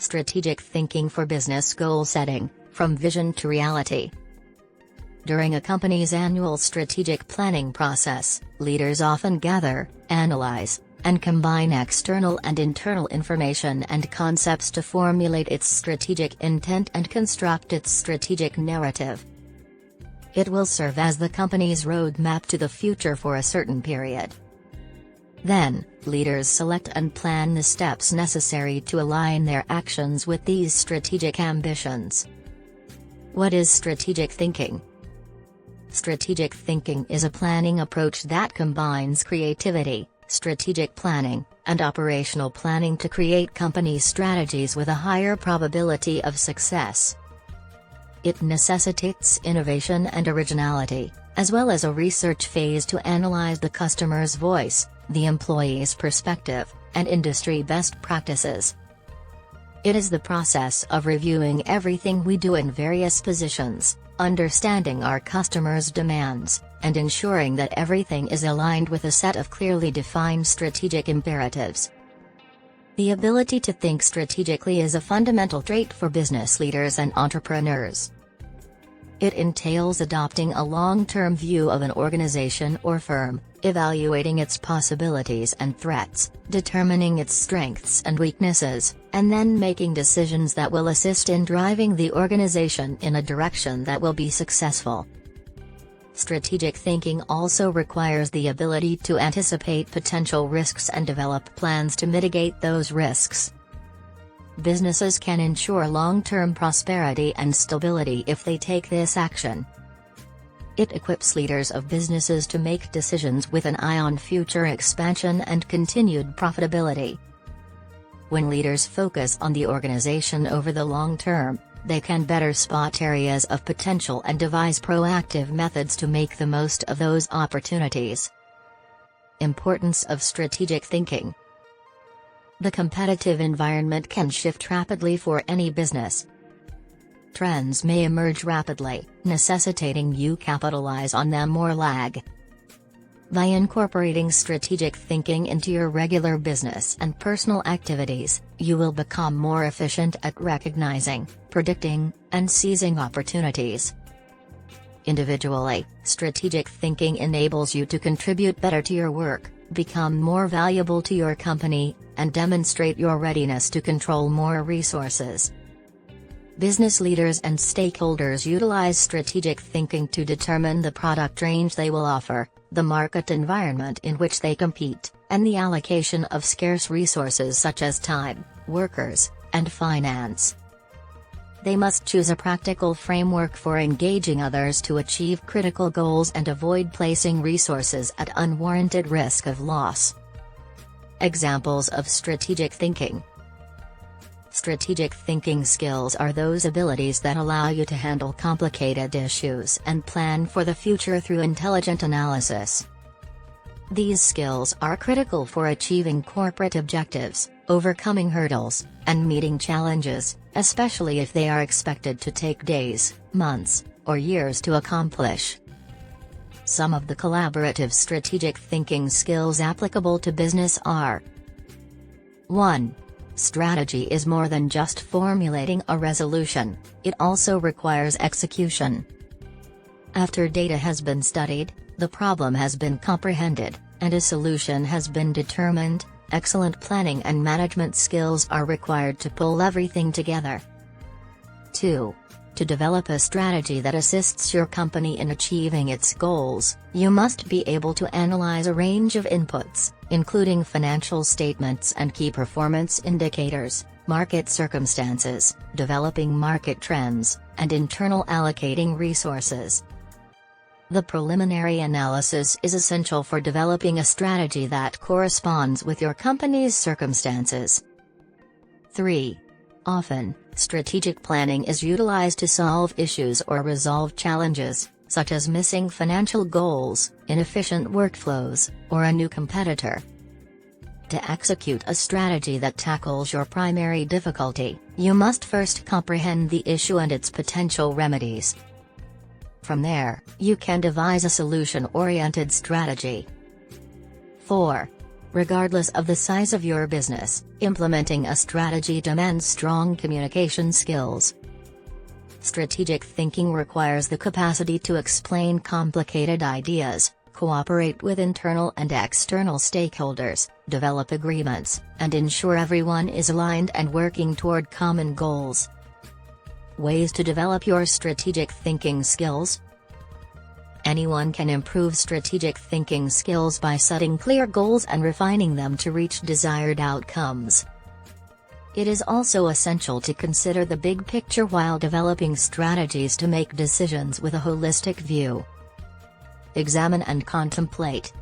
Strategic thinking for business goal setting, from vision to reality. During a company's annual strategic planning process, leaders often gather, analyze, and combine external and internal information and concepts to formulate its strategic intent and construct its strategic narrative. It will serve as the company's roadmap to the future for a certain period. Then, leaders select and plan the steps necessary to align their actions with these strategic ambitions. What is strategic thinking? Strategic thinking is a planning approach that combines creativity, strategic planning, and operational planning to create company strategies with a higher probability of success. It necessitates innovation and originality, as well as a research phase to analyze the customer's voice, the employee's perspective, and industry best practices. It is the process of reviewing everything we do in various positions, understanding our customers' demands, and ensuring that everything is aligned with a set of clearly defined strategic imperatives. The ability to think strategically is a fundamental trait for business leaders and entrepreneurs. It entails adopting a long-term view of an organization or firm, evaluating its possibilities and threats, determining its strengths and weaknesses, and then making decisions that will assist in driving the organization in a direction that will be successful. Strategic thinking also requires the ability to anticipate potential risks and develop plans to mitigate those risks. Businesses can ensure long-term prosperity and stability if they take this action. It equips leaders of businesses to make decisions with an eye on future expansion and continued profitability. When leaders focus on the organization over the long term, they can better spot areas of potential and devise proactive methods to make the most of those opportunities. Importance of strategic thinking. The competitive environment can shift rapidly for any business. Trends may emerge rapidly, necessitating you capitalize on them or lag. By incorporating strategic thinking into your regular business and personal activities, you will become more efficient at recognizing, predicting, and seizing opportunities. Individually, strategic thinking enables you to contribute better to your work, become more valuable to your company, and demonstrate your readiness to control more resources. Business leaders and stakeholders utilize strategic thinking to determine the product range they will offer, the market environment in which they compete, and the allocation of scarce resources such as time, workers, and finance. They must choose a practical framework for engaging others to achieve critical goals and avoid placing resources at unwarranted risk of loss. Examples of strategic thinking. Strategic thinking skills are those abilities that allow you to handle complicated issues and plan for the future through intelligent analysis. These skills are critical for achieving corporate objectives, overcoming hurdles, and meeting challenges, especially if they are expected to take days, months, or years to accomplish. Some of the collaborative strategic thinking skills applicable to business are: 1. Strategy is more than just formulating a resolution, it also requires execution. After data has been studied, the problem has been comprehended, and a solution has been determined, excellent planning and management skills are required to pull everything together. 2. To develop a strategy that assists your company in achieving its goals, you must be able to analyze a range of inputs, including financial statements and key performance indicators, market circumstances, developing market trends, and internal allocating resources. The preliminary analysis is essential for developing a strategy that corresponds with your company's circumstances. 3. Often, strategic planning is utilized to solve issues or resolve challenges, such as missing financial goals, inefficient workflows, or a new competitor. To execute a strategy that tackles your primary difficulty, you must first comprehend the issue and its potential remedies. From there, you can devise a solution-oriented strategy. 4. Regardless of the size of your business, implementing a strategy demands strong communication skills. Strategic thinking requires the capacity to explain complicated ideas, cooperate with internal and external stakeholders, develop agreements, and ensure everyone is aligned and working toward common goals. Ways to develop your strategic thinking skills. Anyone can improve strategic thinking skills by setting clear goals and refining them to reach desired outcomes. It is also essential to consider the big picture while developing strategies to make decisions with a holistic view. Examine and contemplate.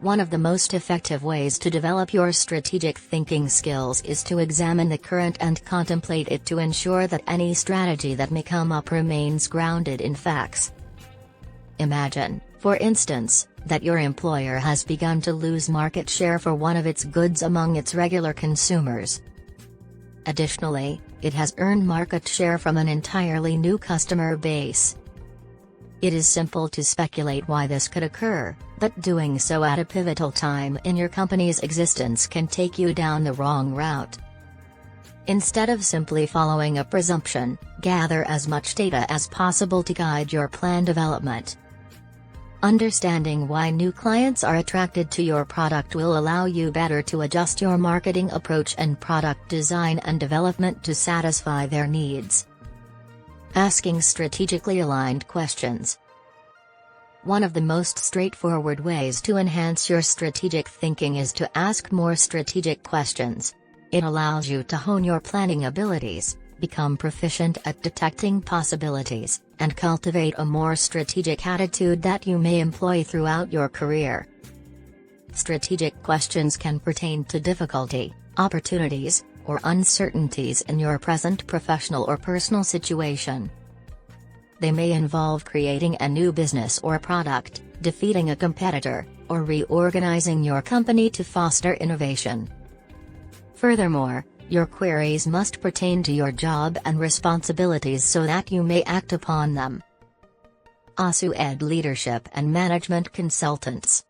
One of the most effective ways to develop your strategic thinking skills is to examine the current and contemplate it to ensure that any strategy that may come up remains grounded in facts. Imagine, for instance, that your employer has begun to lose market share for one of its goods among its regular consumers. Additionally, it has earned market share from an entirely new customer base. It is simple to speculate why this could occur, but doing so at a pivotal time in your company's existence can take you down the wrong route. Instead of simply following a presumption, gather as much data as possible to guide your plan development. Understanding why new clients are attracted to your product will allow you better to adjust your marketing approach and product design and development to satisfy their needs. Asking strategically aligned questions. One of the most straightforward ways to enhance your strategic thinking is to ask more strategic questions. It allows you to hone your planning abilities, become proficient at detecting possibilities, and cultivate a more strategic attitude that you may employ throughout your career. Strategic questions can pertain to difficulty, opportunities, or uncertainties in your present professional or personal situation. They may involve creating a new business or product, defeating a competitor, or reorganizing your company to foster innovation. Furthermore, your queries must pertain to your job and responsibilities so that you may act upon them. ASU Ed Leadership and Management Consultants.